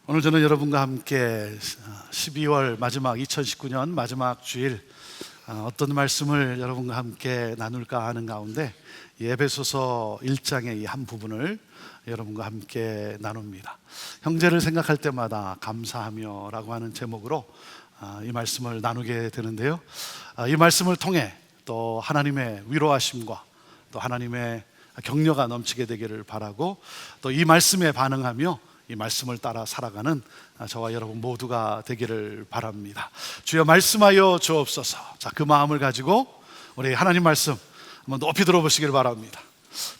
오늘 저는 여러분과 함께 12월 마지막 2019년 마지막 주일 어떤 말씀을 여러분과 함께 나눌까 하는 가운데 에베소서 1장의 이 한 부분을 여러분과 함께 나눕니다. 형제를 생각할 때마다 감사하며 라고 하는 제목으로 이 말씀을 나누게 되는데요, 이 말씀을 통해 또 하나님의 위로하심과 또 하나님의 격려가 넘치게 되기를 바라고, 또 이 말씀에 반응하며 이 말씀을 따라 살아가는 저와 여러분 모두가 되기를 바랍니다. 주여 말씀하여 주옵소서. 자, 그 마음을 가지고 우리 하나님 말씀 한번 높이 들어보시길 바랍니다.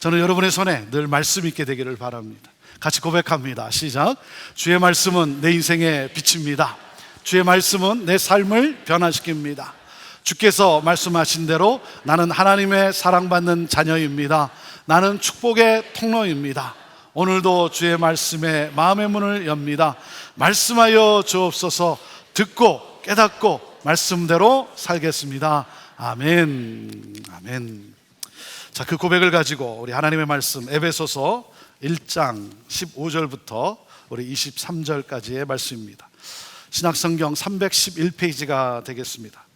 저는 여러분의 손에 늘 말씀 있게 되기를 바랍니다. 같이 고백합니다. 시작. 주의 말씀은 내 인생의 빛입니다. 주의 말씀은 내 삶을 변화시킵니다. 주께서 말씀하신 대로 나는 하나님의 사랑받는 자녀입니다. 나는 축복의 통로입니다. 오늘도 주의 말씀에 마음의 문을 엽니다. 말씀하여 주옵소서. 듣고 깨닫고 말씀대로 살겠습니다. 아멘. 아멘. 자, 그 고백을 가지고 우리 하나님의 말씀 에베소서 1장 15절부터 우리 23절까지의 말씀입니다. 신약성경 311페이지가 되겠습니다.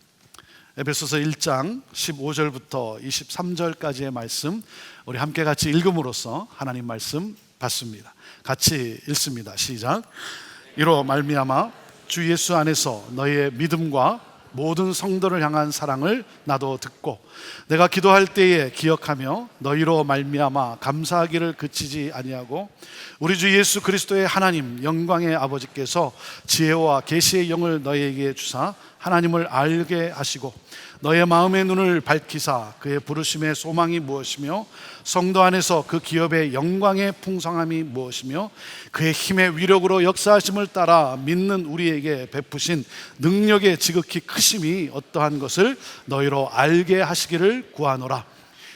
에베소서 1장 15절부터 23절까지의 말씀 우리 함께 같이 읽음으로써 하나님 말씀 받습니다. 같이 읽습니다. 시작. 이로 말미암아 주 예수 안에서 너희의 믿음과 모든 성도를 향한 사랑을 나도 듣고 내가 기도할 때에 기억하며 너희로 말미암아 감사하기를 그치지 아니하고, 우리 주 예수 그리스도의 하나님 영광의 아버지께서 지혜와 계시의 영을 너희에게 주사 하나님을 알게 하시고 너의 마음의 눈을 밝히사 그의 부르심의 소망이 무엇이며 성도 안에서 그 기업의 영광의 풍성함이 무엇이며 그의 힘의 위력으로 역사하심을 따라 믿는 우리에게 베푸신 능력의 지극히 크심이 어떠한 것을 너희로 알게 하시기를 구하노라.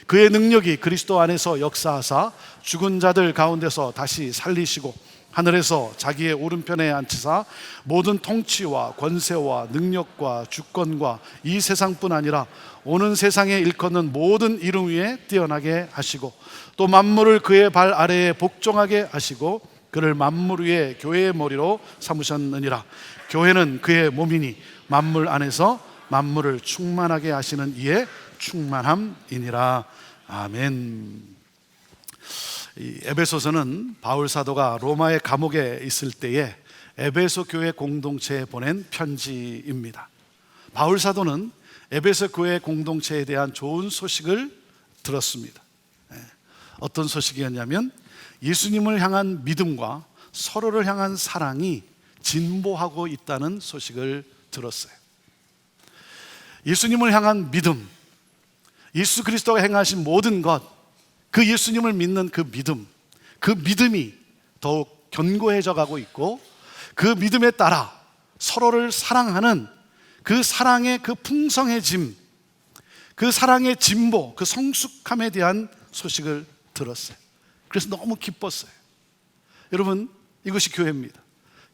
그의 능력이 그리스도 안에서 역사하사 죽은 자들 가운데서 다시 살리시고 하늘에서 자기의 오른편에 앉히사 모든 통치와 권세와 능력과 주권과 이 세상뿐 아니라 오는 세상에 일컫는 모든 이름 위에 뛰어나게 하시고 또 만물을 그의 발 아래에 복종하게 하시고 그를 만물 위에 교회의 머리로 삼으셨느니라. 교회는 그의 몸이니 만물 안에서 만물을 충만하게 하시는 이의 충만함이니라. 아멘. 이 에베소서는 바울 사도가 로마의 감옥에 있을 때에 에베소 교회 공동체에 보낸 편지입니다. 바울 사도는 에베소 교회 공동체에 대한 좋은 소식을 들었습니다. 어떤 소식이었냐면 예수님을 향한 믿음과 서로를 향한 사랑이 진보하고 있다는 소식을 들었어요. 예수님을 향한 믿음, 예수 그리스도가 행하신 모든 것, 그 예수님을 믿는 그 믿음이 더욱 견고해져 가고 있고, 그 믿음에 따라 서로를 사랑하는 그 사랑의 그 풍성해짐, 그 사랑의 진보, 그 성숙함에 대한 소식을 들었어요. 그래서 너무 기뻤어요. 여러분, 이것이 교회입니다.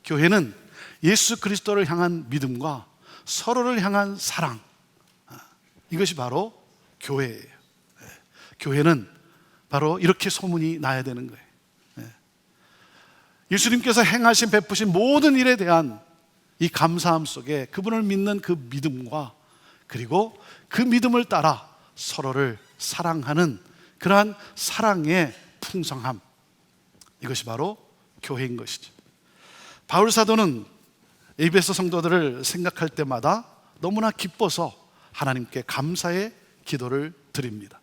교회는 예수 그리스도를 향한 믿음과 서로를 향한 사랑, 이것이 바로 교회예요. 교회는 바로 이렇게 소문이 나야 되는 거예요. 예수님께서 행하신 베푸신 모든 일에 대한 이 감사함 속에 그분을 믿는 그 믿음과 그리고 그 믿음을 따라 서로를 사랑하는 그러한 사랑의 풍성함, 이것이 바로 교회인 것이죠. 바울 사도는 에베소 성도들을 생각할 때마다 너무나 기뻐서 하나님께 감사의 기도를 드립니다.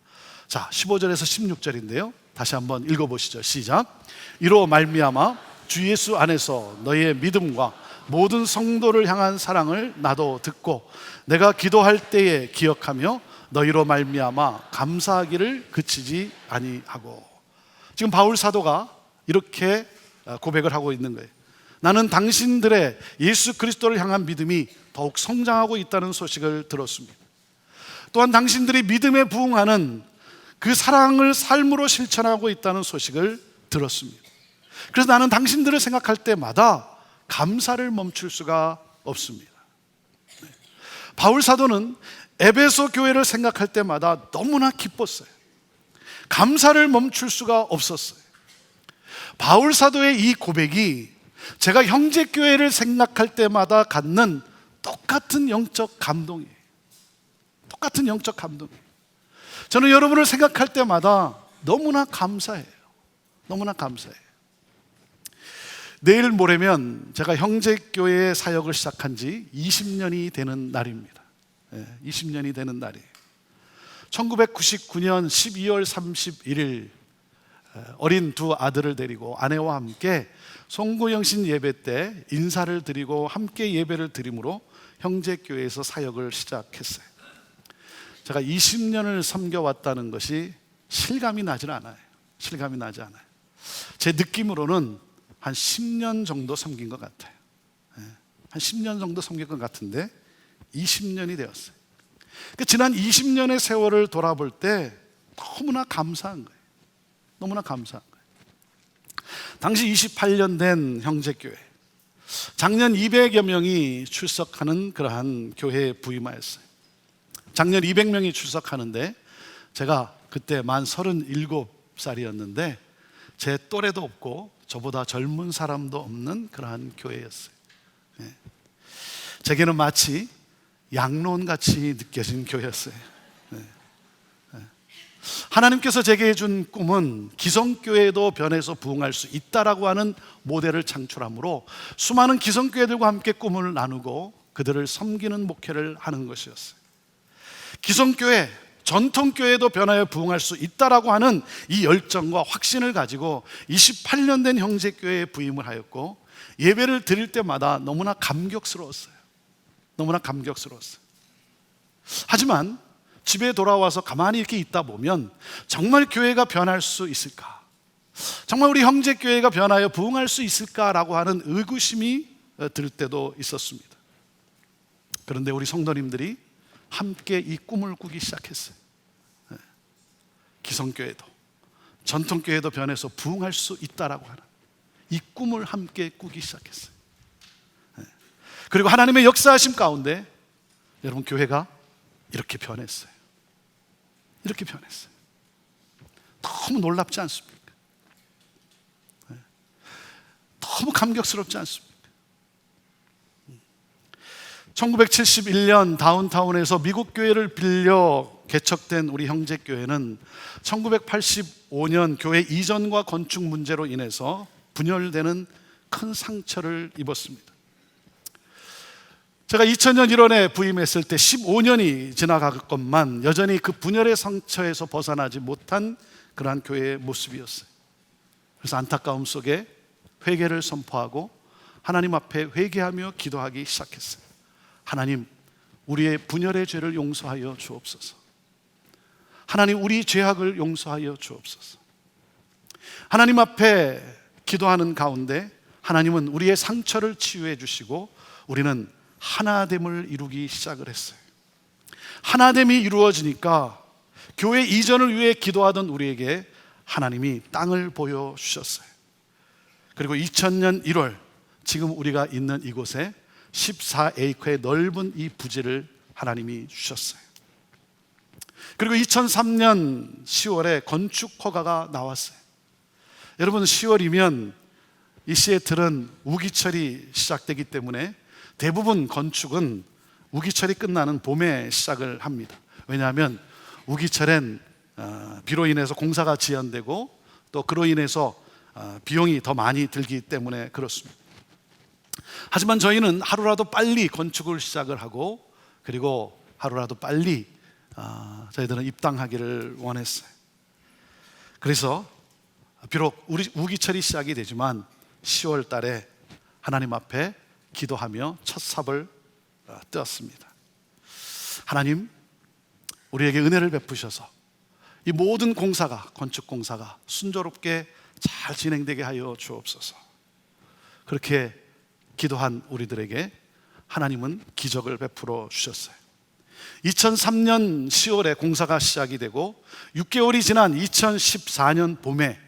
자, 15절에서 16절인데요 다시 한번 읽어보시죠. 시작. 이로 말미암아 주 예수 안에서 너희의 믿음과 모든 성도를 향한 사랑을 나도 듣고 내가 기도할 때에 기억하며 너희로 말미암아 감사하기를 그치지 아니하고. 지금 바울 사도가 이렇게 고백을 하고 있는 거예요. 나는 당신들의 예수 그리스도를 향한 믿음이 더욱 성장하고 있다는 소식을 들었습니다. 또한 당신들이 믿음에 부응하는 그 사랑을 삶으로 실천하고 있다는 소식을 들었습니다. 그래서 나는 당신들을 생각할 때마다 감사를 멈출 수가 없습니다. 바울 사도는 에베소 교회를 생각할 때마다 너무나 기뻤어요. 감사를 멈출 수가 없었어요. 바울 사도의 이 고백이 제가 형제교회를 생각할 때마다 갖는 똑같은 영적 감동이에요. 똑같은 영적 감동이에요. 저는 여러분을 생각할 때마다 너무나 감사해요. 너무나 감사해요. 내일 모레면 제가 형제교회 사역을 시작한 지 20년이 되는 날입니다. 20년이 되는 날이에요. 1999년 12월 31일 어린 두 아들을 데리고 아내와 함께 송구영신 예배 때 인사를 드리고 함께 예배를 드림으로 형제교회에서 사역을 시작했어요. 제가 20년을 섬겨왔다는 것이 실감이 나질 않아요. 실감이 나지 않아요. 제 느낌으로는 한 10년 정도 섬긴 것 같아요. 한 10년 정도 섬긴 것 같은데 20년이 되었어요. 지난 20년의 세월을 돌아볼 때 너무나 감사한 거예요. 너무나 감사한 거예요. 당시 28년 된 형제교회, 작년 200여 명이 출석하는 그러한 교회에 부임하였어요. 작년 200명이 출석하는데 제가 그때 만 37살이었는데 제 또래도 없고 저보다 젊은 사람도 없는 그러한 교회였어요. 제게는 마치 양론같이 느껴진 교회였어요. 하나님께서 제게 준 꿈은 기성교회도 변해서 부흥할 수 있다라고 하는 모델을 창출함으로 수많은 기성교회들과 함께 꿈을 나누고 그들을 섬기는 목회를 하는 것이었어요. 기성교회, 전통교회도 변하여 부흥할 수 있다라고 하는 이 열정과 확신을 가지고 28년 된 형제교회에 부임을 하였고 예배를 드릴 때마다 너무나 감격스러웠어요. 너무나 감격스러웠어요. 하지만 집에 돌아와서 가만히 이렇게 있다 보면 정말 교회가 변할 수 있을까? 정말 우리 형제교회가 변하여 부흥할 수 있을까라고 하는 의구심이 들 때도 있었습니다. 그런데 우리 성도님들이 함께 이 꿈을 꾸기 시작했어요. 기성교회도 전통교회도 변해서 부흥할 수 있다라고 하는 이 꿈을 함께 꾸기 시작했어요. 그리고 하나님의 역사하심 가운데 여러분 교회가 이렇게 변했어요. 이렇게 변했어요. 너무 놀랍지 않습니까? 너무 감격스럽지 않습니까? 1971년 다운타운에서 미국 교회를 빌려 개척된 우리 형제교회는 1985년 교회 이전과 건축 문제로 인해서 분열되는 큰 상처를 입었습니다. 제가 2000년 1월에 부임했을 때 15년이 지나갔건만 여전히 그 분열의 상처에서 벗어나지 못한 그러한 교회의 모습이었어요. 그래서 안타까움 속에 회개를 선포하고 하나님 앞에 회개하며 기도하기 시작했어요. 하나님, 우리의 분열의 죄를 용서하여 주옵소서. 하나님, 우리 죄악을 용서하여 주옵소서. 하나님 앞에 기도하는 가운데 하나님은 우리의 상처를 치유해 주시고 우리는 하나됨을 이루기 시작을 했어요. 하나됨이 이루어지니까 교회 이전을 위해 기도하던 우리에게 하나님이 땅을 보여주셨어요. 그리고 2000년 1월 지금 우리가 있는 이곳에 14에이커의 넓은 이 부지를 하나님이 주셨어요. 그리고 2003년 10월에 건축 허가가 나왔어요. 여러분 10월이면 이 시애틀은 우기철이 시작되기 때문에 대부분 건축은 우기철이 끝나는 봄에 시작을 합니다. 왜냐하면 우기철엔 비로 인해서 공사가 지연되고 또 그로 인해서 비용이 더 많이 들기 때문에 그렇습니다. 하지만 저희는 하루라도 빨리 건축을 시작을 하고 그리고 하루라도 빨리 저희들은 입당하기를 원했어요. 그래서 비록 우리 우기철이 시작이 되지만 10월 달에 하나님 앞에 기도하며 첫 삽을 떼었습니다. 하나님, 우리에게 은혜를 베푸셔서 이 모든 공사가, 건축 공사가 순조롭게 잘 진행되게 하여 주옵소서. 그렇게 기도한 우리들에게 하나님은 기적을 베풀어 주셨어요. 2003년 10월에 공사가 시작이 되고 6개월이 지난 2014년 봄에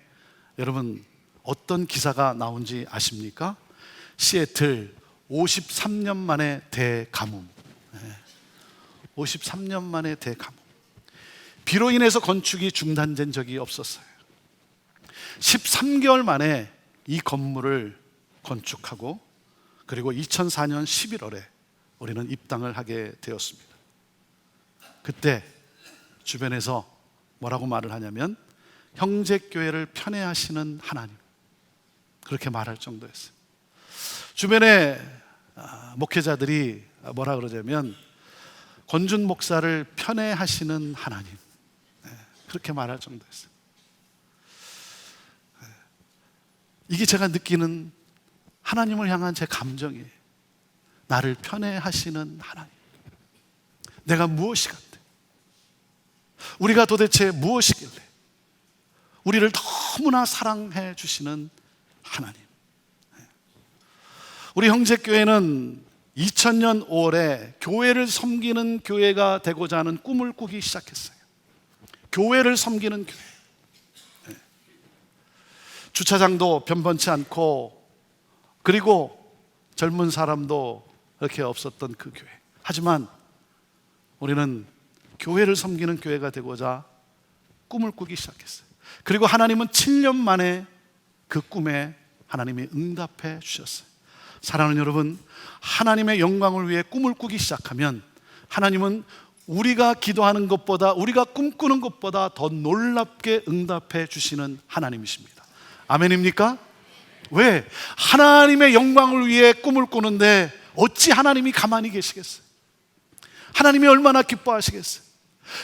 여러분 어떤 기사가 나온지 아십니까? 시애틀 53년 만에 대가뭄. 53년 만에 대가뭄. 비로 인해서 건축이 중단된 적이 없었어요. 13개월 만에 이 건물을 건축하고 그리고 2004년 11월에 우리는 입당을 하게 되었습니다. 그때 주변에서 뭐라고 말을 하냐면 형제교회를 편애하시는 하나님, 그렇게 말할 정도였어요. 주변에 목회자들이 뭐라 그러냐면 권준 목사를 편애하시는 하나님, 그렇게 말할 정도였어요. 이게 제가 느끼는 하나님을 향한 제 감정이에요. 나를 편애하시는 하나님, 내가 무엇이 같대? 우리가 도대체 무엇이길래 우리를 너무나 사랑해 주시는 하나님. 우리 형제교회는 2000년 5월에 교회를 섬기는 교회가 되고자 하는 꿈을 꾸기 시작했어요. 교회를 섬기는 교회. 주차장도 변변치 않고 그리고 젊은 사람도 그렇게 없었던 그 교회. 하지만 우리는 교회를 섬기는 교회가 되고자 꿈을 꾸기 시작했어요. 그리고 하나님은 7년 만에 그 꿈에 하나님이 응답해 주셨어요. 사랑하는 여러분, 하나님의 영광을 위해 꿈을 꾸기 시작하면 하나님은 우리가 기도하는 것보다, 우리가 꿈꾸는 것보다 더 놀랍게 응답해 주시는 하나님이십니다. 아멘입니까? 왜? 하나님의 영광을 위해 꿈을 꾸는데 어찌 하나님이 가만히 계시겠어요? 하나님이 얼마나 기뻐하시겠어요?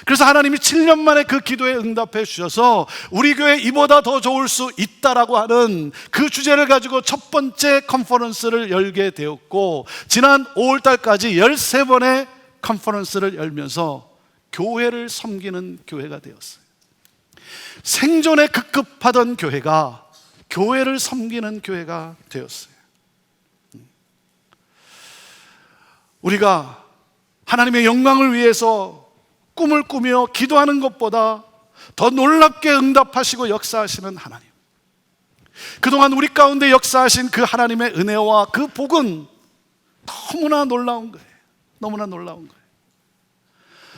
그래서 하나님이 7년 만에 그 기도에 응답해 주셔서 우리 교회 이보다 더 좋을 수 있다라고 하는 그 주제를 가지고 첫 번째 컨퍼런스를 열게 되었고, 지난 5월달까지 13번의 컨퍼런스를 열면서 교회를 섬기는 교회가 되었어요. 생존에 급급하던 교회가 교회를 섬기는 교회가 되었어요. 우리가 하나님의 영광을 위해서 꿈을 꾸며 기도하는 것보다 더 놀랍게 응답하시고 역사하시는 하나님, 그동안 우리 가운데 역사하신 그 하나님의 은혜와 그 복은 너무나 놀라운 거예요. 너무나 놀라운 거예요.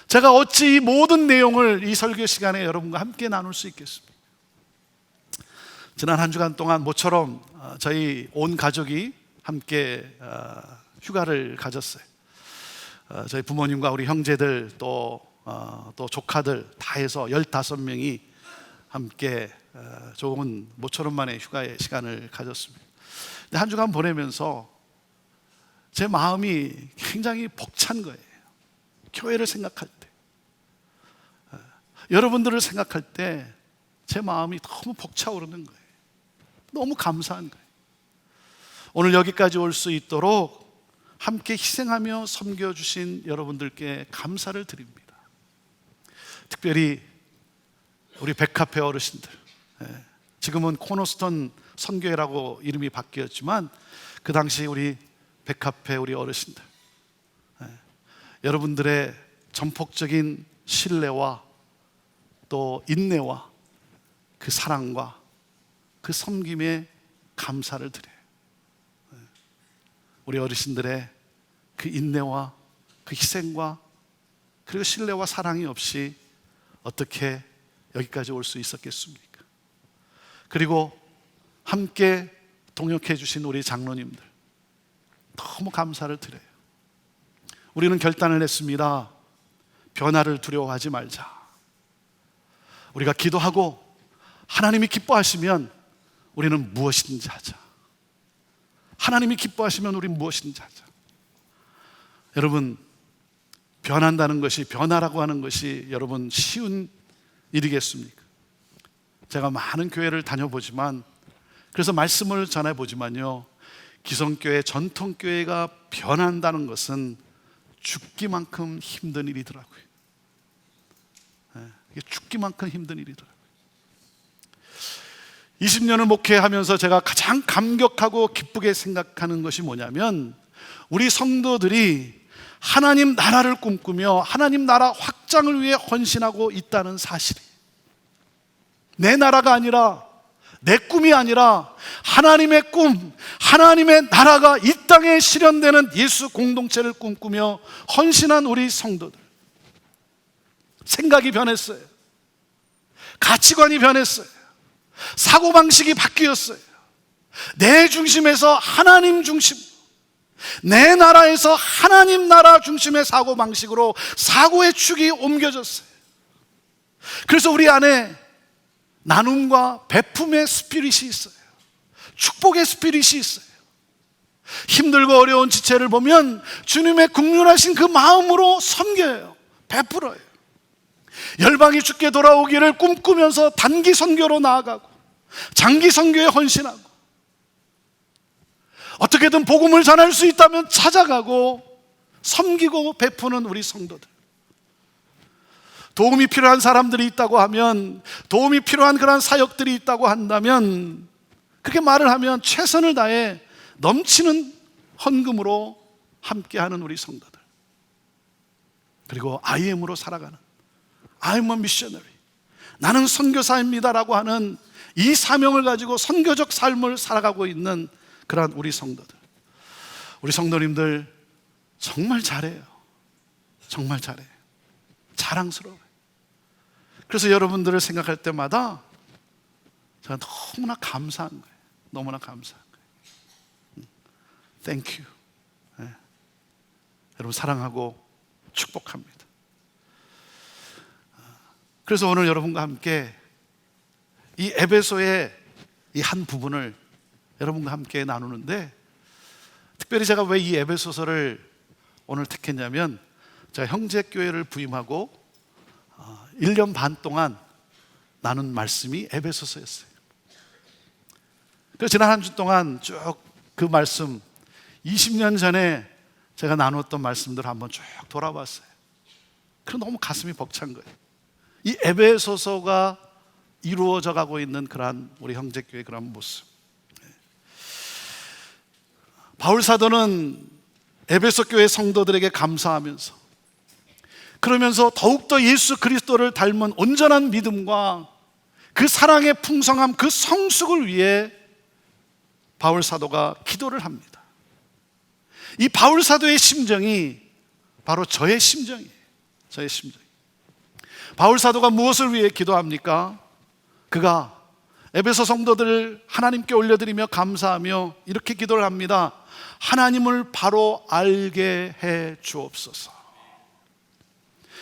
제가 어찌 이 모든 내용을 이 설교 시간에 여러분과 함께 나눌 수 있겠습니까? 지난 한 주간 동안 모처럼 저희 온 가족이 함께 휴가를 가졌어요. 저희 부모님과 우리 형제들 또 조카들 다 해서 15명이 함께 좋은 모처럼 만에 휴가의 시간을 가졌습니다. 근데 한 주간 보내면서 제 마음이 굉장히 벅찬 거예요. 교회를 생각할 때, 여러분들을 생각할 때 제 마음이 너무 벅차오르는 거예요. 너무 감사한 거예요. 오늘 여기까지 올 수 있도록 함께 희생하며 섬겨주신 여러분들께 감사를 드립니다. 특별히 우리 백합회 어르신들, 지금은 코너스톤 선교회라고 이름이 바뀌었지만 그 당시 우리 백합회 우리 어르신들, 여러분들의 전폭적인 신뢰와 또 인내와 그 사랑과 그 섬김에 감사를 드려요. 우리 어르신들의 그 인내와 그 희생과 그리고 신뢰와 사랑이 없이 어떻게 여기까지 올 수 있었겠습니까? 그리고 함께 동역해 주신 우리 장로님들 너무 감사를 드려요. 우리는 결단을 했습니다. 변화를 두려워하지 말자. 우리가 기도하고 하나님이 기뻐하시면 우리는 무엇이든지 하자. 하나님이 기뻐하시면 우리는 무엇이든지 하자. 여러분, 변한다는 것이, 변화라고 하는 것이 여러분 쉬운 일이겠습니까? 제가 많은 교회를 다녀보지만, 그래서 말씀을 전해보지만요, 기성교회, 전통교회가 변한다는 것은 죽기만큼 힘든 일이더라고요. 이게 죽기만큼 힘든 일이더라고요. 20년을 목회하면서 제가 가장 감격하고 기쁘게 생각하는 것이 뭐냐면, 우리 성도들이 하나님 나라를 꿈꾸며 하나님 나라 확장을 위해 헌신하고 있다는 사실이에요. 내 나라가 아니라, 내 꿈이 아니라 하나님의 꿈, 하나님의 나라가 이 땅에 실현되는 예수 공동체를 꿈꾸며 헌신한 우리 성도들. 생각이 변했어요. 가치관이 변했어요. 사고방식이 바뀌었어요. 내 중심에서 하나님 중심, 내 나라에서 하나님 나라 중심의 사고방식으로 사고의 축이 옮겨졌어요. 그래서 우리 안에 나눔과 베품의 스피릿이 있어요. 축복의 스피릿이 있어요. 힘들고 어려운 지체를 보면 주님의 국률하신 그 마음으로 섬겨요. 베풀어요. 열방이 주께 돌아오기를 꿈꾸면서 단기 선교로 나아가고 장기 선교에 헌신하고 어떻게든 복음을 전할 수 있다면 찾아가고 섬기고 베푸는 우리 성도들. 도움이 필요한 사람들이 있다고 하면, 도움이 필요한 그런 사역들이 있다고 한다면, 그렇게 말을 하면 최선을 다해 넘치는 헌금으로 함께하는 우리 성도들. 그리고 IM으로 살아가는, I'm a missionary, 나는 선교사입니다라고 하는 이 사명을 가지고 선교적 삶을 살아가고 있는 그러한 우리 성도들. 우리 성도님들 정말 잘해요. 정말 잘해요. 자랑스러워요. 그래서 여러분들을 생각할 때마다 제가 너무나 감사한 거예요. 너무나 감사한 거예요. Thank you. 네. 여러분 사랑하고 축복합니다. 그래서 오늘 여러분과 함께 이 에베소의 이 한 부분을 여러분과 함께 나누는데, 특별히 제가 왜 이 에베소서를 오늘 택했냐면, 제가 형제교회를 부임하고 1년 반 동안 나눈 말씀이 에베소서였어요. 그래서 지난 한 주 동안 쭉 그 말씀, 20년 전에 제가 나누었던 말씀들을 한번 쭉 돌아봤어요. 그래서 너무 가슴이 벅찬 거예요. 이 에베소서가 이루어져 가고 있는 그러한 우리 형제교회 그런 모습. 바울 사도는 에베소 교회 성도들에게 감사하면서, 그러면서 더욱더 예수 그리스도를 닮은 온전한 믿음과 그 사랑의 풍성함, 그 성숙을 위해 바울 사도가 기도를 합니다. 이 바울 사도의 심정이 바로 저의 심정이에요. 저의 심정. 바울 사도가 무엇을 위해 기도합니까? 그가 에베소 성도들을 하나님께 올려드리며 감사하며 이렇게 기도를 합니다. 하나님을 바로 알게 해 주옵소서.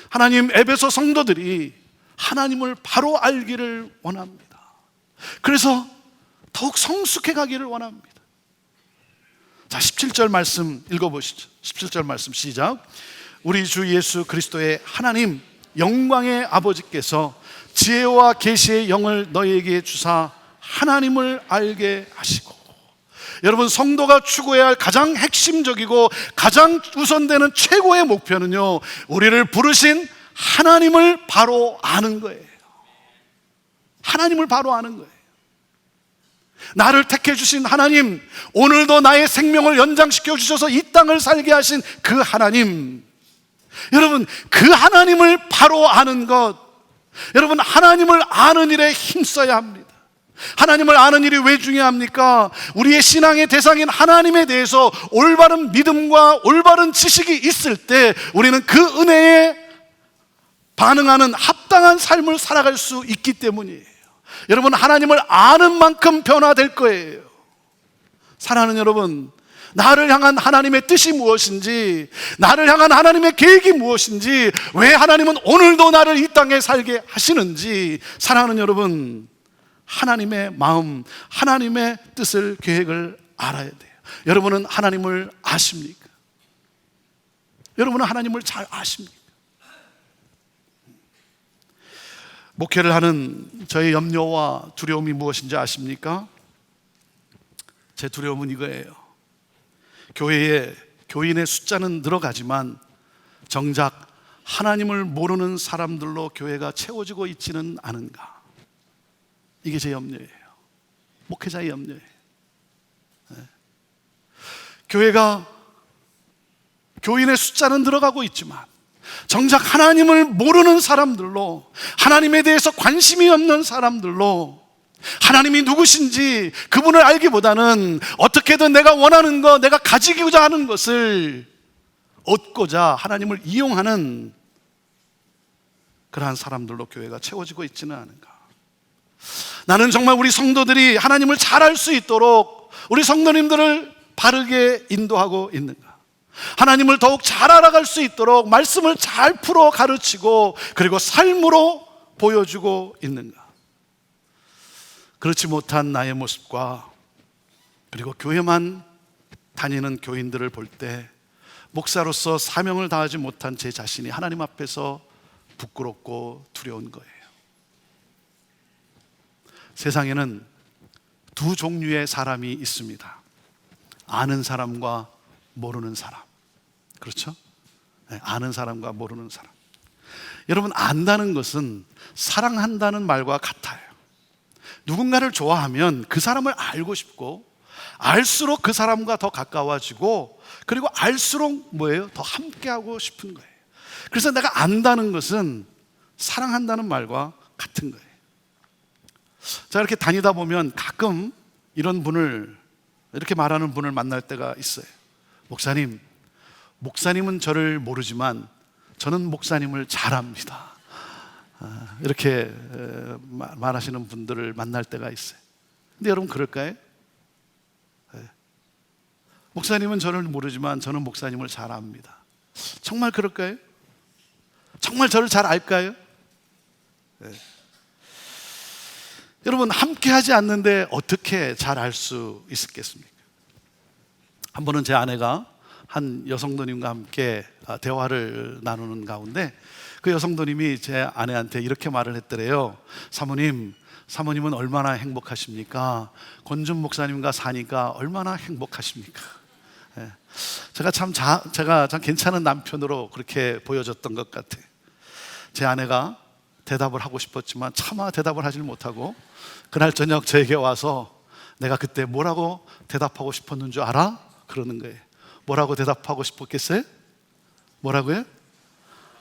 하나님, 에베소 성도들이 하나님을 바로 알기를 원합니다. 그래서 더욱 성숙해 가기를 원합니다. 자, 17절 말씀 읽어보시죠. 17절 말씀 시작. 우리 주 예수 그리스도의 하나님 영광의 아버지께서 지혜와 계시의 영을 너희에게 주사 하나님을 알게 하시고. 여러분, 성도가 추구해야 할 가장 핵심적이고 가장 우선되는 최고의 목표는요, 우리를 부르신 하나님을 바로 아는 거예요. 하나님을 바로 아는 거예요. 나를 택해 주신 하나님, 오늘도 나의 생명을 연장시켜 주셔서 이 땅을 살게 하신 그 하나님, 여러분, 그 하나님을 바로 아는 것, 여러분, 하나님을 아는 일에 힘써야 합니다. 하나님을 아는 일이 왜 중요합니까? 우리의 신앙의 대상인 하나님에 대해서 올바른 믿음과 올바른 지식이 있을 때 우리는 그 은혜에 반응하는 합당한 삶을 살아갈 수 있기 때문이에요. 여러분, 하나님을 아는 만큼 변화될 거예요. 사랑하는 여러분, 나를 향한 하나님의 뜻이 무엇인지, 나를 향한 하나님의 계획이 무엇인지, 왜 하나님은 오늘도 나를 이 땅에 살게 하시는지, 사랑하는 여러분, 하나님의 마음, 하나님의 뜻을, 계획을 알아야 돼요. 여러분은 하나님을 아십니까? 여러분은 하나님을 잘 아십니까? 목회를 하는 저의 염려와 두려움이 무엇인지 아십니까? 제 두려움은 이거예요. 교회에 교인의 숫자는 늘어가지만 정작 하나님을 모르는 사람들로 교회가 채워지고 있지는 않은가. 이게 제 염려예요. 목회자의 염려예요. 네. 교회가 교인의 숫자는 늘어가고 있지만 정작 하나님을 모르는 사람들로, 하나님에 대해서 관심이 없는 사람들로, 하나님이 누구신지 그분을 알기보다는 어떻게든 내가 원하는 것, 내가 가지고자 하는 것을 얻고자 하나님을 이용하는 그러한 사람들로 교회가 채워지고 있지는 않은가. 나는 정말 우리 성도들이 하나님을 잘 알 수 있도록 우리 성도님들을 바르게 인도하고 있는가? 하나님을 더욱 잘 알아갈 수 있도록 말씀을 잘 풀어 가르치고 그리고 삶으로 보여주고 있는가? 그렇지 못한 나의 모습과 그리고 교회만 다니는 교인들을 볼 때 목사로서 사명을 다하지 못한 제 자신이 하나님 앞에서 부끄럽고 두려운 거예요. 세상에는 두 종류의 사람이 있습니다. 아는 사람과 모르는 사람. 그렇죠? 네, 아는 사람과 모르는 사람. 여러분, 안다는 것은 사랑한다는 말과 같아요. 누군가를 좋아하면 그 사람을 알고 싶고 알수록 그 사람과 더 가까워지고 그리고 알수록 뭐예요? 더 함께하고 싶은 거예요. 그래서 내가 안다는 것은 사랑한다는 말과 같은 거예요. 자, 이렇게 다니다 보면 가끔 이런 분을, 이렇게 말하는 분을 만날 때가 있어요. 목사님은 저를 모르지만 저는 목사님을 잘 압니다. 이렇게 말하시는 분들을 만날 때가 있어요. 근데 여러분, 그럴까요? 목사님은 저를 모르지만 저는 목사님을 잘 압니다. 정말 그럴까요? 정말 저를 잘 알까요? 여러분, 함께 하지 않는데 어떻게 잘 알 수 있겠습니까? 한 번은 제 아내가 한 여성도님과 함께 대화를 나누는 가운데 그 여성도님이 제 아내한테 이렇게 말을 했더래요. 사모님은 얼마나 행복하십니까? 권준 목사님과 사니까 얼마나 행복하십니까? 제가 참 괜찮은 남편으로 그렇게 보여졌던 것 같아요. 제 아내가 대답을 하고 싶었지만 차마 대답을 하질 못하고 그날 저녁 저에게 와서 내가 그때 뭐라고 대답하고 싶었는 줄 알아? 그러는 거예요. 뭐라고 대답하고 싶었겠어요? 뭐라고요?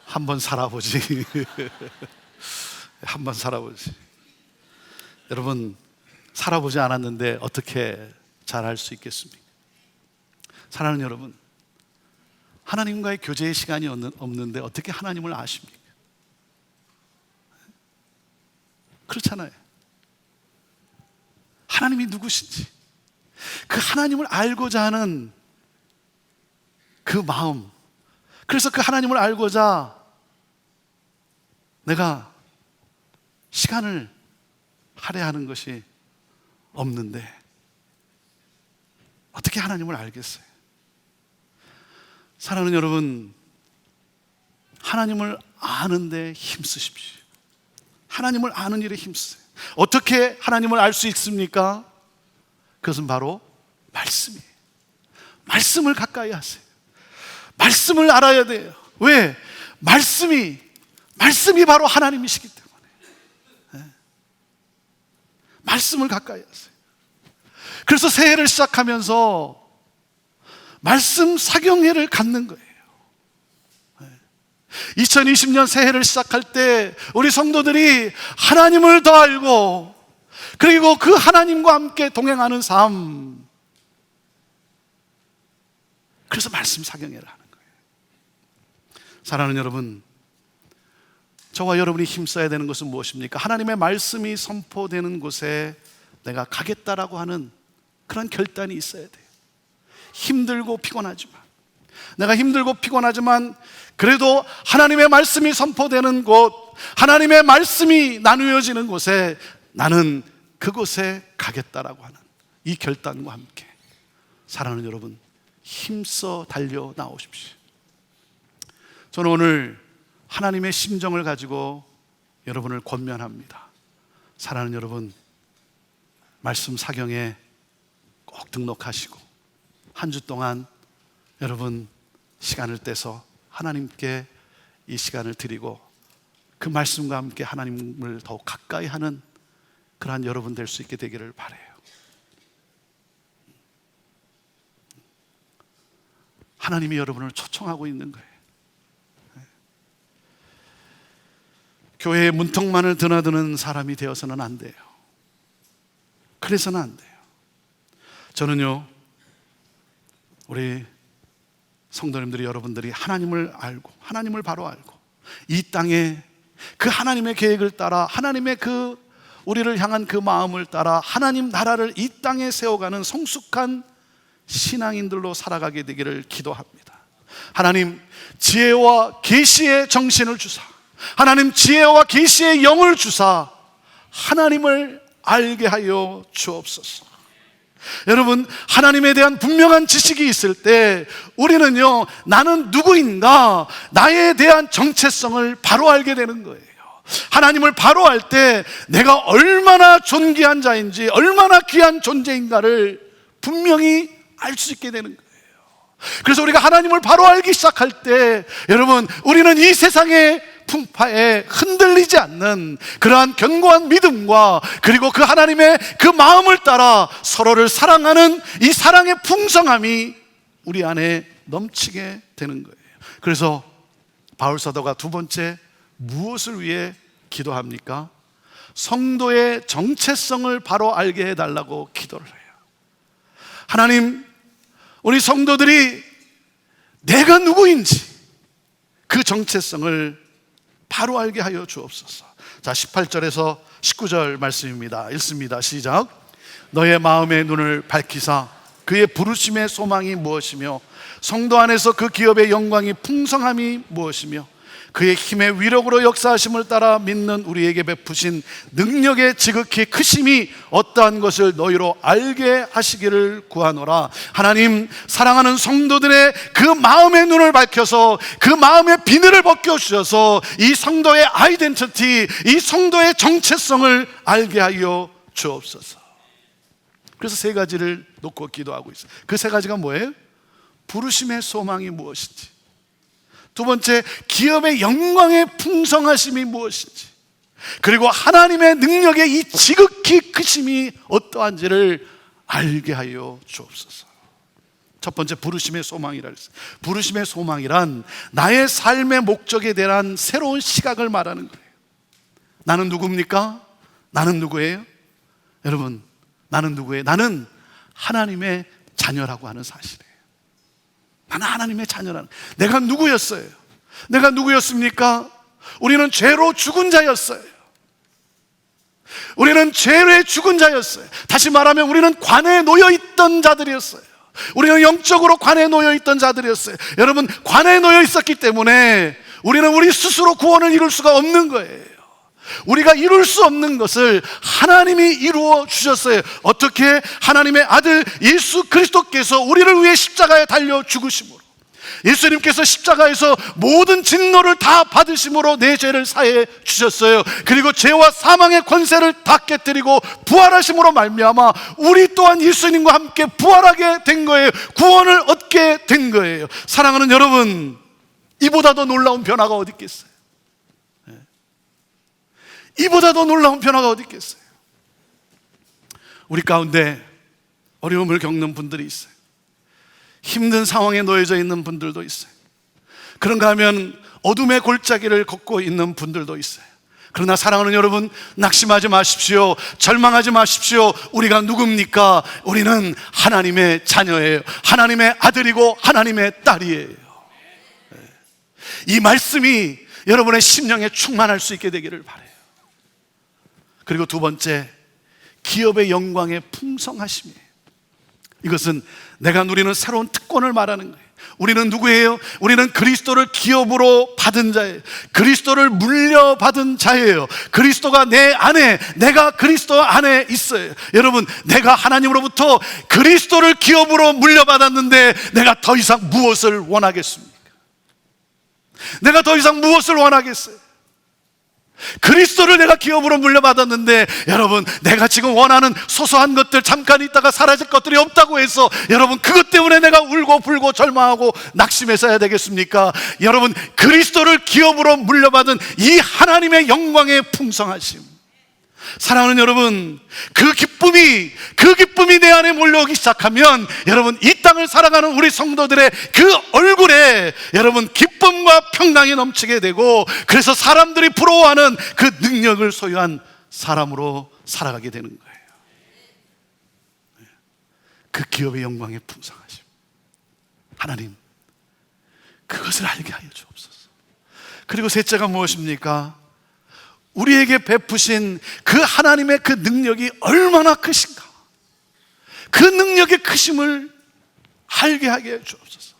한번 살아보지. 한번 살아보지. 여러분, 살아보지 않았는데 어떻게 잘 알 수 있겠습니까? 사랑하는 여러분, 하나님과의 교제의 시간이 없는데 어떻게 하나님을 아십니까? 그렇잖아요. 하나님이 누구신지, 그 하나님을 알고자 하는 그 마음, 그래서 그 하나님을 알고자 내가 시간을 할애하는 것이 없는데 어떻게 하나님을 알겠어요? 사랑하는 여러분, 하나님을 아는데 힘쓰십시오. 하나님을 아는 일에 힘쓰세요. 어떻게 하나님을 알 수 있습니까? 그것은 바로 말씀이에요. 말씀을 가까이 하세요. 말씀을 알아야 돼요. 왜? 말씀이 바로 하나님이시기 때문에. 말씀을 가까이 하세요. 그래서 새해를 시작하면서 말씀 사경회를 갖는 거예요. 2020년 새해를 시작할 때 우리 성도들이 하나님을 더 알고 그리고 그 하나님과 함께 동행하는 삶, 그래서 말씀 사경회를 하는 거예요. 사랑하는 여러분, 저와 여러분이 힘써야 되는 것은 무엇입니까? 하나님의 말씀이 선포되는 곳에 내가 가겠다라고 하는 그런 결단이 있어야 돼요. 힘들고 피곤하지만, 내가 힘들고 피곤하지만 그래도 하나님의 말씀이 선포되는 곳, 하나님의 말씀이 나누어지는 곳에 나는 그곳에 가겠다라고 하는 이 결단과 함께 사랑하는 여러분, 힘써 달려 나오십시오. 저는 오늘 하나님의 심정을 가지고 여러분을 권면합니다. 사랑하는 여러분, 말씀 사경에 꼭 등록하시고 한 주 동안 여러분 시간을 떼서 하나님께 이 시간을 드리고 그 말씀과 함께 하나님을 더욱 가까이 하는 그러한 여러분 될 수 있게 되기를 바라요. 하나님이 여러분을 초청하고 있는 거예요. 교회의 문턱만을 드나드는 사람이 되어서는 안 돼요. 그래서는 안 돼요. 저는요, 우리 성도님들이, 여러분들이 하나님을 알고, 하나님을 바로 알고 이 땅에 그 하나님의 계획을 따라 하나님의 그 우리를 향한 그 마음을 따라 하나님 나라를 이 땅에 세워가는 성숙한 신앙인들로 살아가게 되기를 기도합니다. 하나님, 지혜와 계시의 정신을 주사, 하나님 지혜와 계시의 영을 주사 하나님을 알게 하여 주옵소서. 여러분, 하나님에 대한 분명한 지식이 있을 때 우리는요, 나는 누구인가, 나에 대한 정체성을 바로 알게 되는 거예요. 하나님을 바로 알 때 내가 얼마나 존귀한 자인지, 얼마나 귀한 존재인가를 분명히 알 수 있게 되는 거예요. 그래서 우리가 하나님을 바로 알기 시작할 때, 여러분, 우리는 이 세상의 풍파에 흔들리지 않는 그러한 견고한 믿음과, 그리고 그 하나님의 그 마음을 따라 서로를 사랑하는 이 사랑의 풍성함이 우리 안에 넘치게 되는 거예요. 그래서 바울 사도가 두 번째 무엇을 위해 기도합니까? 성도의 정체성을 바로 알게 해달라고 기도를 해요. 하나님, 우리 성도들이 내가 누구인지 그 정체성을 바로 알게 하여 주옵소서. 자, 18절에서 19절 말씀입니다. 읽습니다. 시작. 너의 마음의 눈을 밝히사 그의 부르심의 소망이 무엇이며 성도 안에서 그 기업의 영광이 풍성함이 무엇이며 그의 힘의 위력으로 역사하심을 따라 믿는 우리에게 베푸신 능력의 지극히 크심이 어떠한 것을 너희로 알게 하시기를 구하노라. 하나님, 사랑하는 성도들의 그 마음의 눈을 밝혀서 그 마음의 비늘을 벗겨주셔서 이 성도의 아이덴티티, 이 성도의 정체성을 알게 하여 주옵소서. 그래서 세 가지를 놓고 기도하고 있어요. 그 세 가지가 뭐예요? 부르심의 소망이 무엇인지, 두 번째, 기업의 영광의 풍성하심이 무엇인지, 그리고 하나님의 능력의 이 지극히 크심이 어떠한지를 알게 하여 주옵소서. 첫 번째, 부르심의 소망이라 했어요. 부르심의 소망이란 나의 삶의 목적에 대한 새로운 시각을 말하는 거예요. 나는 누굽니까? 나는 누구예요? 여러분, 나는 누구예요? 나는 하나님의 자녀라고 하는 사실이에요. 나는 하나님의 자녀라는, 내가 누구였어요? 내가 누구였습니까? 우리는 죄로 죽은 자였어요. 우리는 죄에 죽은 자였어요. 다시 말하면 우리는 관에 놓여있던 자들이었어요. 우리는 영적으로 관에 놓여있던 자들이었어요. 여러분, 관에 놓여 있었기 때문에 우리는 우리 스스로 구원을 이룰 수가 없는 거예요. 우리가 이룰 수 없는 것을 하나님이 이루어 주셨어요. 어떻게? 하나님의 아들 예수 그리스도께서 우리를 위해 십자가에 달려 죽으심으로, 예수님께서 십자가에서 모든 진노를 다 받으심으로 내 죄를 사해 주셨어요. 그리고 죄와 사망의 권세를 다 깨뜨리고 부활하심으로 말미암아 우리 또한 예수님과 함께 부활하게 된 거예요. 구원을 얻게 된 거예요. 사랑하는 여러분, 이보다 더 놀라운 변화가 어디 있겠어요? 이보다 더 놀라운 변화가 어디 있겠어요? 우리 가운데 어려움을 겪는 분들이 있어요. 힘든 상황에 놓여져 있는 분들도 있어요. 그런가 하면 어둠의 골짜기를 걷고 있는 분들도 있어요. 그러나 사랑하는 여러분, 낙심하지 마십시오. 절망하지 마십시오. 우리가 누굽니까? 우리는 하나님의 자녀예요. 하나님의 아들이고 하나님의 딸이에요. 이 말씀이 여러분의 심령에 충만할 수 있게 되기를 바라요. 그리고 두 번째, 기업의 영광의 풍성하심이에요. 이것은 내가 누리는 새로운 특권을 말하는 거예요. 우리는 누구예요? 우리는 그리스도를 기업으로 받은 자예요. 그리스도를 물려받은 자예요. 그리스도가 내 안에, 내가 그리스도 안에 있어요. 여러분, 내가 하나님으로부터 그리스도를 기업으로 물려받았는데 내가 더 이상 무엇을 원하겠습니까? 내가 더 이상 무엇을 원하겠어요? 그리스도를 내가 기업으로 물려받았는데, 여러분, 내가 지금 원하는 소소한 것들, 잠깐 있다가 사라질 것들이 없다고 해서 여러분, 그것 때문에 내가 울고 불고 절망하고 낙심해서 해야 되겠습니까? 여러분, 그리스도를 기업으로 물려받은 이 하나님의 영광의 풍성하심, 사랑하는 여러분, 그 기쁨이 내 안에 몰려오기 시작하면 여러분, 이 땅을 살아가는 우리 성도들의 그 얼굴에 여러분, 기쁨과 평강이 넘치게 되고, 그래서 사람들이 부러워하는 그 능력을 소유한 사람으로 살아가게 되는 거예요. 그 기업의 영광의 풍성하심, 하나님, 그것을 알게 하여 주옵소서. 그리고 셋째가 무엇입니까? 우리에게 베푸신 그 하나님의 그 능력이 얼마나 크신가, 그 능력의 크심을 알게 하게 해 주옵소서.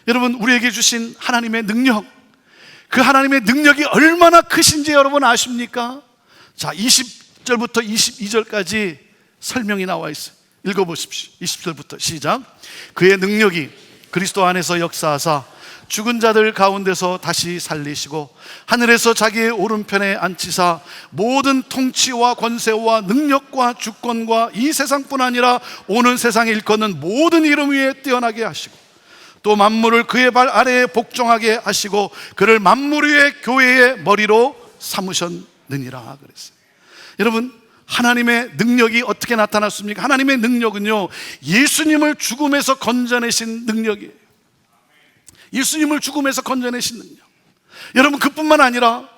여러분, 우리에게 주신 하나님의 능력, 그 하나님의 능력이 얼마나 크신지 여러분 아십니까? 자, 20절부터 22절까지 설명이 나와 있어요. 읽어보십시오. 20절부터 시작. 그의 능력이 그리스도 안에서 역사하사 죽은 자들 가운데서 다시 살리시고 하늘에서 자기의 오른편에 앉히사 모든 통치와 권세와 능력과 주권과 이 세상뿐 아니라 오는 세상에 일컫는 모든 이름 위에 뛰어나게 하시고 또 만물을 그의 발 아래에 복종하게 하시고 그를 만물 위의 교회의 머리로 삼으셨느니라 그랬어요. 여러분, 하나님의 능력이 어떻게 나타났습니까? 하나님의 능력은요, 예수님을 죽음에서 건져내신 능력이에요. 예수님을 죽음에서 건져내신 능력. 여러분, 그뿐만 아니라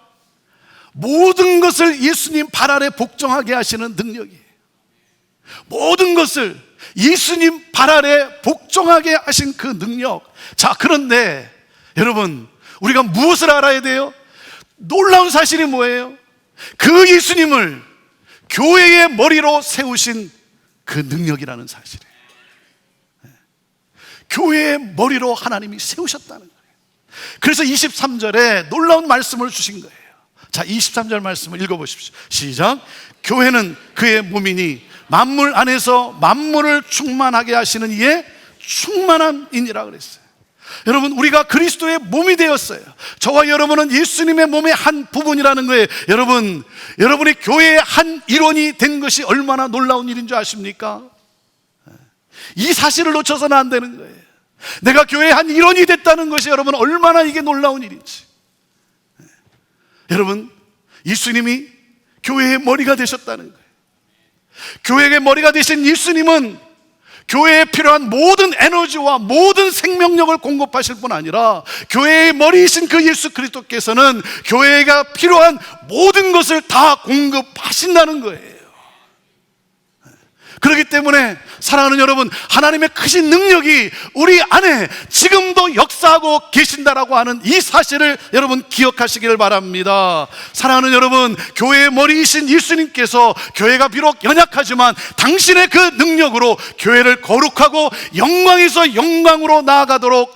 모든 것을 예수님 발 아래 복종하게 하시는 능력이에요. 모든 것을 예수님 발 아래 복종하게 하신 그 능력. 자, 그런데 여러분, 우리가 무엇을 알아야 돼요? 놀라운 사실이 뭐예요? 그 예수님을 교회의 머리로 세우신 그 능력이라는 사실이에요. 교회의 머리로 하나님이 세우셨다는 거예요. 그래서 23절에 놀라운 말씀을 주신 거예요. 자, 23절 말씀을 읽어보십시오. 시작. 교회는 그의 몸이니 만물 안에서 만물을 충만하게 하시는 이의 충만함이니라 그랬어요. 여러분, 우리가 그리스도의 몸이 되었어요. 저와 여러분은 예수님의 몸의 한 부분이라는 거예요. 여러분, 여러분이 교회의 한 일원이 된 것이 얼마나 놀라운 일인 줄 아십니까? 이 사실을 놓쳐서는 안 되는 거예요. 내가 교회의 한 일원이 됐다는 것이 여러분 얼마나 이게 놀라운 일인지. 여러분, 예수님이 교회의 머리가 되셨다는 거예요. 교회의 머리가 되신 예수님은 교회에 필요한 모든 에너지와 모든 생명력을 공급하실 뿐 아니라 교회의 머리이신 그 예수 그리스도께서는 교회가 필요한 모든 것을 다 공급하신다는 거예요. 그렇기 때문에 사랑하는 여러분, 하나님의 크신 능력이 우리 안에 지금도 역사하고 계신다라고 하는 이 사실을 여러분 기억하시기를 바랍니다. 사랑하는 여러분, 교회의 머리이신 예수님께서 교회가 비록 연약하지만 당신의 그 능력으로 교회를 거룩하고 영광에서 영광으로 나아가도록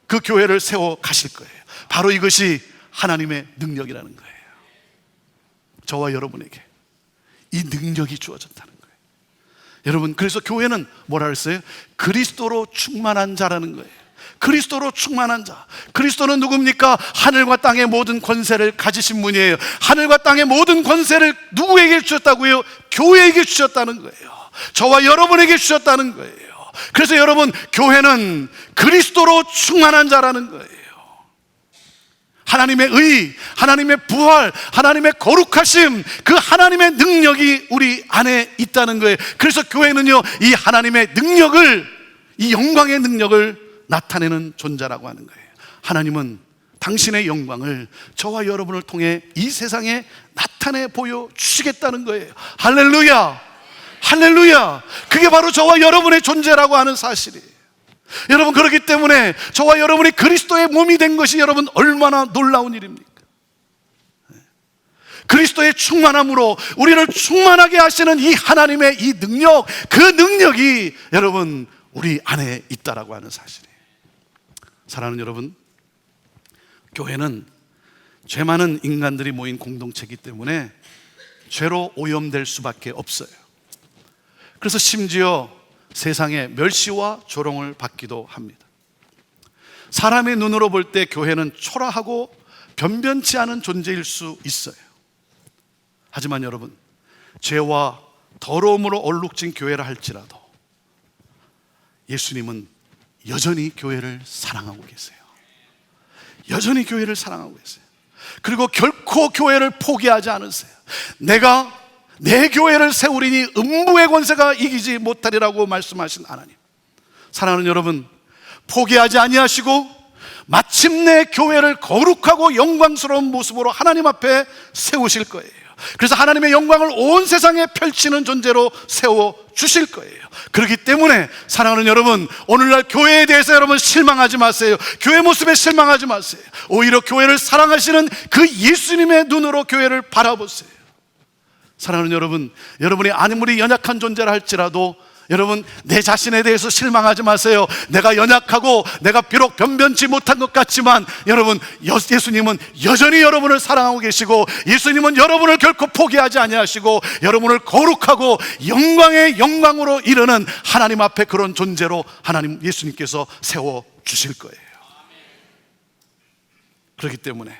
그 교회를 세워 가실 거예요. 바로 이것이 하나님의 능력이라는 거예요. 저와 여러분에게 이 능력이 주어졌다는 거예요. 여러분, 그래서 교회는 뭐라 그랬어요? 그리스도로 충만한 자라는 거예요. 그리스도로 충만한 자. 그리스도는 누굽니까? 하늘과 땅의 모든 권세를 가지신 분이에요. 하늘과 땅의 모든 권세를 누구에게 주셨다고요? 교회에게 주셨다는 거예요. 저와 여러분에게 주셨다는 거예요. 그래서 여러분, 교회는 그리스도로 충만한 자라는 거예요. 하나님의 의, 하나님의 부활, 하나님의 거룩하심, 그 하나님의 능력이 우리 안에 있다는 거예요. 그래서 교회는요, 이 하나님의 능력을, 이 영광의 능력을 나타내는 존재라고 하는 거예요. 하나님은 당신의 영광을 저와 여러분을 통해 이 세상에 나타내 보여주시겠다는 거예요. 할렐루야! 할렐루야! 그게 바로 저와 여러분의 존재라고 하는 사실이에요. 여러분, 그렇기 때문에 저와 여러분이 그리스도의 몸이 된 것이 여러분 얼마나 놀라운 일입니까? 그리스도의 충만함으로 우리를 충만하게 하시는 이 하나님의 이 능력, 그 능력이 여러분 우리 안에 있다라고 하는 사실이에요. 사랑하는 여러분, 교회는 죄 많은 인간들이 모인 공동체이기 때문에 죄로 오염될 수밖에 없어요. 그래서 심지어 세상에 멸시와 조롱을 받기도 합니다. 사람의 눈으로 볼 때 교회는 초라하고 변변치 않은 존재일 수 있어요. 하지만 여러분, 죄와 더러움으로 얼룩진 교회라 할지라도 예수님은 여전히 교회를 사랑하고 계세요. 여전히 교회를 사랑하고 계세요. 그리고 결코 교회를 포기하지 않으세요. 내가 내 교회를 세우리니 음부의 권세가 이기지 못하리라고 말씀하신 하나님. 사랑하는 여러분, 포기하지 아니하시고 마침내 교회를 거룩하고 영광스러운 모습으로 하나님 앞에 세우실 거예요. 그래서 하나님의 영광을 온 세상에 펼치는 존재로 세워 주실 거예요. 그렇기 때문에 사랑하는 여러분, 오늘날 교회에 대해서 여러분 실망하지 마세요. 교회 모습에 실망하지 마세요. 오히려 교회를 사랑하시는 그 예수님의 눈으로 교회를 바라보세요. 사랑하는 여러분, 여러분이 아무리 연약한 존재라 할지라도 여러분, 내 자신에 대해서 실망하지 마세요. 내가 연약하고 내가 비록 변변치 못한 것 같지만 여러분, 예수님은 여전히 여러분을 사랑하고 계시고, 예수님은 여러분을 결코 포기하지 아니하시고, 여러분을 거룩하고 영광의 영광으로 이르는 하나님 앞에 그런 존재로 하나님 예수님께서 세워 주실 거예요. 그렇기 때문에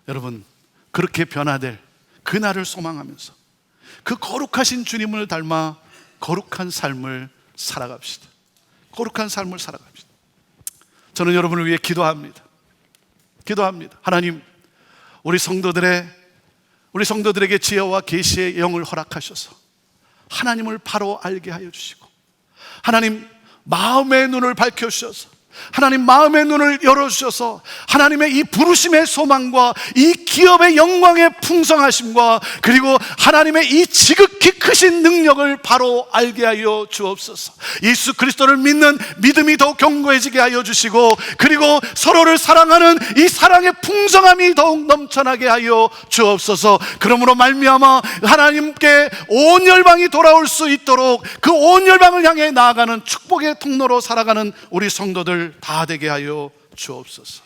여러분, 그렇게 변화될 그날을 소망하면서 그 거룩하신 주님을 닮아 거룩한 삶을 살아갑시다. 거룩한 삶을 살아갑시다. 저는 여러분을 위해 기도합니다. 하나님, 우리 성도들에게 지혜와 계시의 영을 허락하셔서 하나님을 바로 알게 하여 주시고, 하나님 마음의 눈을 밝혀주셔서, 하나님 마음의 눈을 열어주셔서 하나님의 이 부르심의 소망과 이 기업의 영광의 풍성하심과 그리고 하나님의 이 지극히 크신 능력을 바로 알게 하여 주옵소서. 예수 그리스도를 믿는 믿음이 더욱 견고해지게 하여 주시고, 그리고 서로를 사랑하는 이 사랑의 풍성함이 더욱 넘쳐나게 하여 주옵소서. 그러므로 말미암아 하나님께 온 열방이 돌아올 수 있도록 그 온 열방을 향해 나아가는 축복의 통로로 살아가는 우리 성도들 다 되게 하여 주옵소서.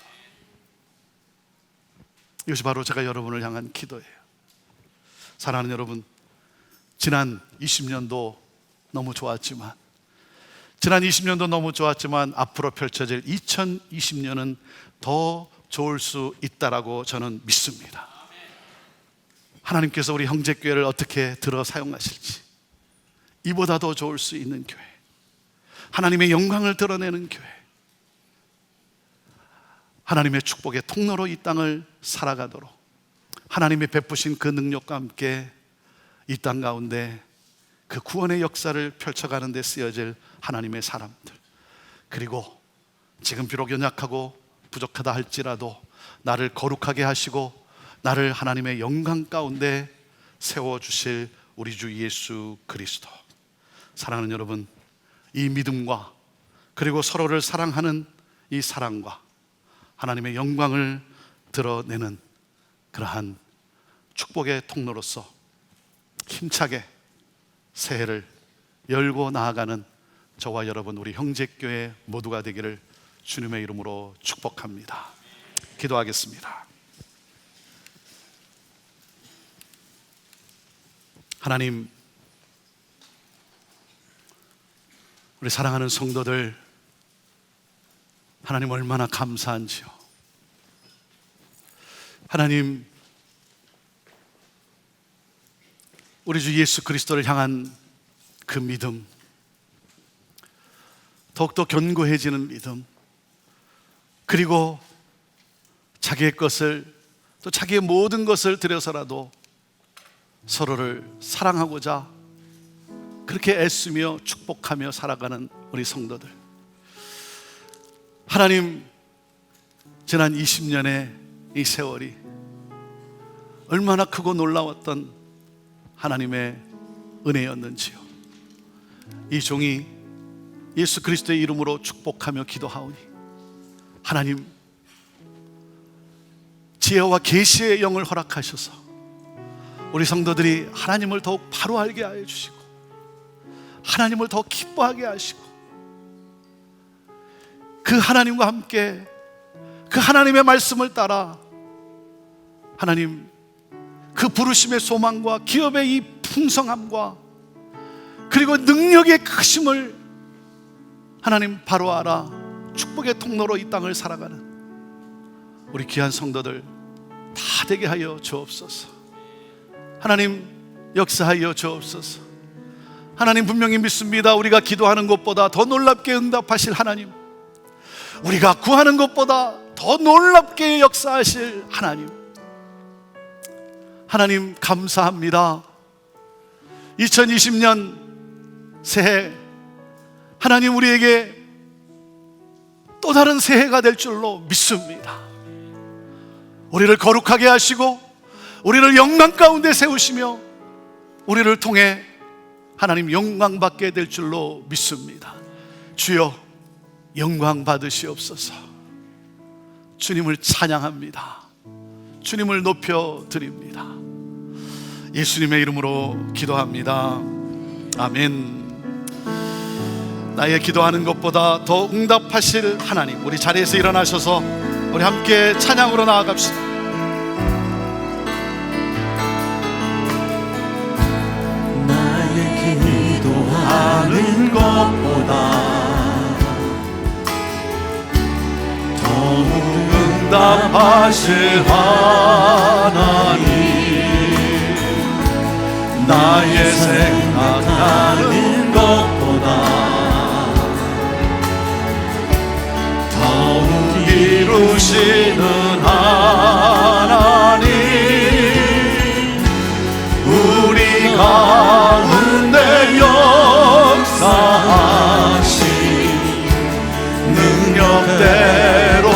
이것이 바로 제가 여러분을 향한 기도예요. 사랑하는 여러분, 지난 20년도 너무 좋았지만 앞으로 펼쳐질 2020년은 더 좋을 수 있다라고 저는 믿습니다. 하나님께서 우리 형제교회를 어떻게 들어 사용하실지, 이보다 더 좋을 수 있는 교회, 하나님의 영광을 드러내는 교회, 하나님의 축복의 통로로 이 땅을 살아가도록 하나님이 베푸신 그 능력과 함께 이 땅 가운데 그 구원의 역사를 펼쳐가는 데 쓰여질 하나님의 사람들, 그리고 지금 비록 연약하고 부족하다 할지라도 나를 거룩하게 하시고 나를 하나님의 영광 가운데 세워주실 우리 주 예수 그리스도. 사랑하는 여러분, 이 믿음과 그리고 서로를 사랑하는 이 사랑과 하나님의 영광을 드러내는 그러한 축복의 통로로서 힘차게 새해를 열고 나아가는 저와 여러분, 우리 형제교회 모두가 되기를 주님의 이름으로 축복합니다. 기도하겠습니다. 하나님, 우리 사랑하는 성도들, 하나님 얼마나 감사한지요. 하나님, 우리 주 예수 그리스도를 향한 그 믿음, 더욱더 견고해지는 믿음, 그리고 자기의 것을, 또 자기의 모든 것을 들여서라도 서로를 사랑하고자 그렇게 애쓰며 축복하며 살아가는 우리 성도들, 하나님, 지난 20년의 이 세월이 얼마나 크고 놀라웠던 하나님의 은혜였는지요. 이 종이 예수 그리스도의 이름으로 축복하며 기도하오니 하나님, 지혜와 계시의 영을 허락하셔서 우리 성도들이 하나님을 더욱 바로 알게 하여 주시고 하나님을 더 기뻐하게 하시고 그 하나님과 함께 그 하나님의 말씀을 따라 하나님, 그 부르심의 소망과 기업의 이 풍성함과 그리고 능력의 크심을 하나님 바로 알아 축복의 통로로 이 땅을 살아가는 우리 귀한 성도들 다 되게 하여 주옵소서. 하나님, 역사하여 주옵소서. 하나님, 분명히 믿습니다. 우리가 기도하는 것보다 더 놀랍게 응답하실 하나님, 우리가 구하는 것보다 더 놀랍게 역사하실 하나님, 하나님 감사합니다. 2020년 새해, 하나님 우리에게 또 다른 새해가 될 줄로 믿습니다. 우리를 거룩하게 하시고 우리를 영광 가운데 세우시며 우리를 통해 하나님 영광 받게 될 줄로 믿습니다. 주여 영광 받으시옵소서. 주님을 찬양합니다. 주님을 높여 드립니다. 예수님의 이름으로 기도합니다. 아멘. 나의 기도하는 것보다 더 응답하실 하나님, 우리 자리에서 일어나셔서 우리 함께 찬양으로 나아갑시다. 나의 기도하는 것보다 응답하실 하나님, 나의 생각하는 것보다 더욱 이루시는 하나님, 우리 가운데 역사하신 능력대로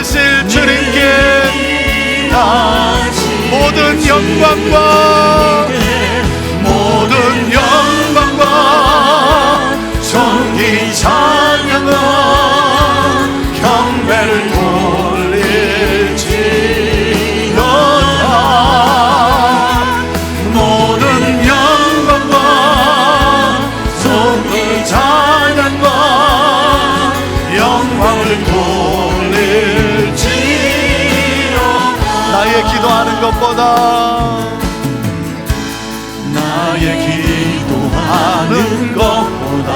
하실 주님께 모든 영광과 존귀 찬양과 경배를 돌릴지어다. 모든 영광과 존귀 찬양과 영광을 나의 기도하는 것보다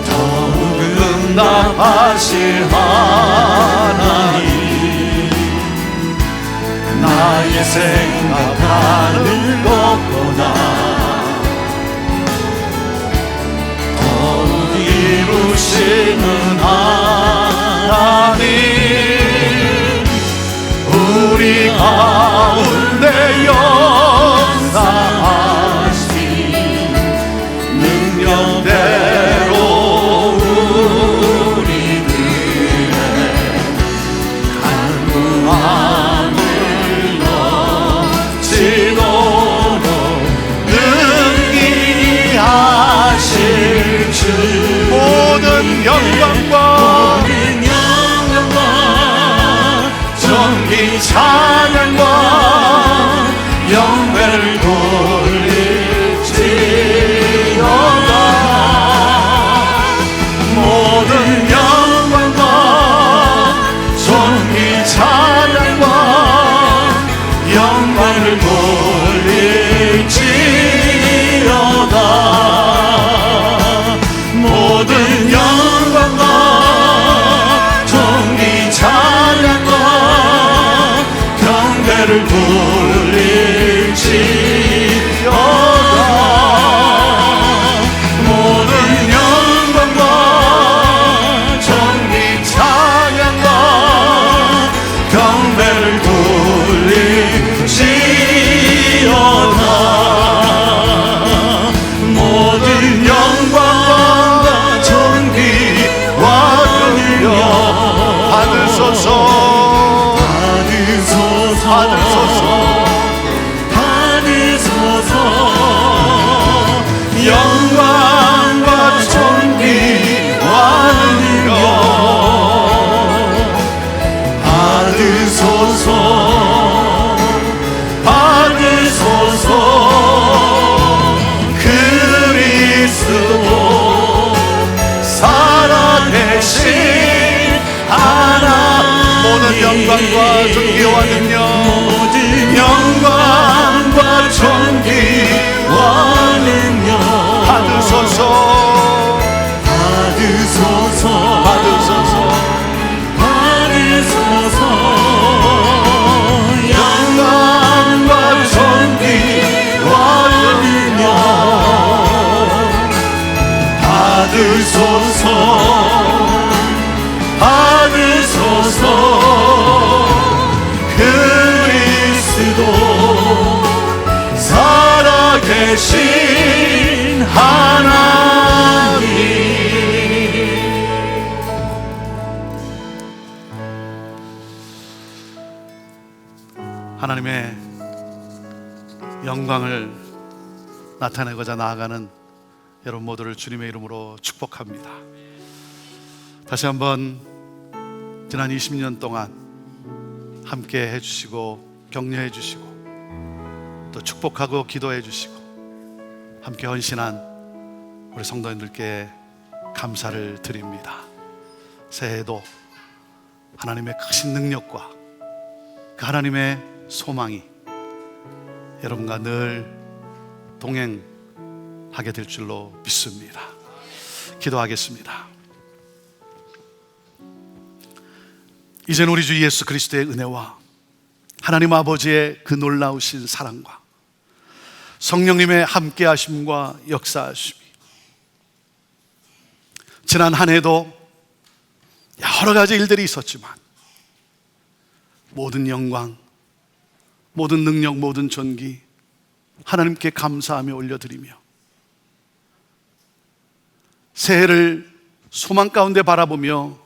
더욱 응답하실 하나님, 나의 생각하는 것보다 더욱 이루시는 하나님, 우리 가운데 역사하신 능력대로 우리들의 간구함을 넘치도록 능히 하실 주, 모든 영광과 존귀 찬양과 영광을 돌릴지어다. 모든 영광과 존귀 찬양과 영광을 돌릴지어다. 모든 영광과 존귀 찬양과 경배를 돌릴지어다. 모든 영광과 존귀 찬양과 경배를 돌릴지어다. 모든 영광과 존귀와 능력 받으소서. 영광과 존귀와 능력 받으소서. 그리스도 살아계신 하나, 모든 영광과 존귀와 능력, 영광과 존귀와 능력 받으소서. 영광과 존귀와 능력 받으소서. 그리스도 되신 하나님. 하나님의 영광을 나타내고자 나아가는 여러분 모두를 주님의 이름으로 축복합니다. 다시 한번 지난 20년 동안 함께 해주시고 격려해 주시고 또 축복하고 기도해 주시고 함께 헌신한 우리 성도님들께 감사를 드립니다. 새해에도 하나님의 크신 능력과 그 하나님의 소망이 여러분과 늘 동행하게 될 줄로 믿습니다. 기도하겠습니다. 이제는 우리 주 예수 그리스도의 은혜와 하나님 아버지의 그 놀라우신 사랑과 성령님의 함께하심과 역사하심이 지난 한 해도 여러 가지 일들이 있었지만 모든 영광, 모든 능력, 모든 존귀 하나님께 감사하며 올려드리며 새해를 소망 가운데 바라보며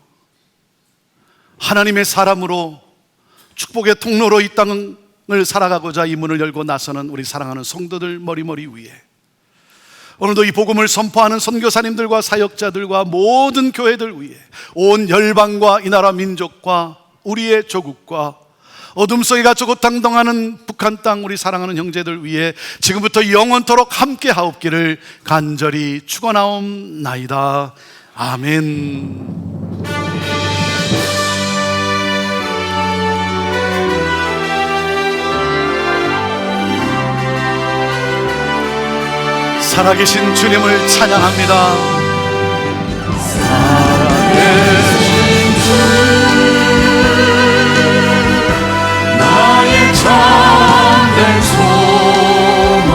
하나님의 사람으로 축복의 통로로 이 땅을 살아가고자 이 문을 열고 나서는 우리 사랑하는 성도들 머리머리 위에 오늘도 이 복음을 선포하는 선교사님들과 사역자들과 모든 교회들 위에 온 열방과 이 나라 민족과 우리의 조국과 어둠 속에 갇히고 당당하는 북한 땅 우리 사랑하는 형제들 위해 지금부터 영원토록 함께 하옵기를 간절히 축원하옵나이다. 아멘. 살아계신 주님을 찬양합니다. 살아계신 주 나의 참된 소망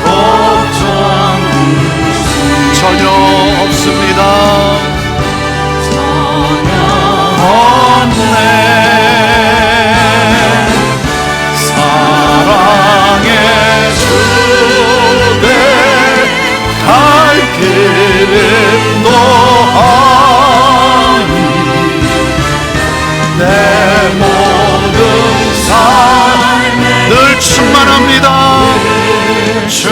걱정 전혀 없습니다. 전혀 없네. 사랑의 주내 갈 길은 노하니 내 모든 삶에 늘 충만합니다. 주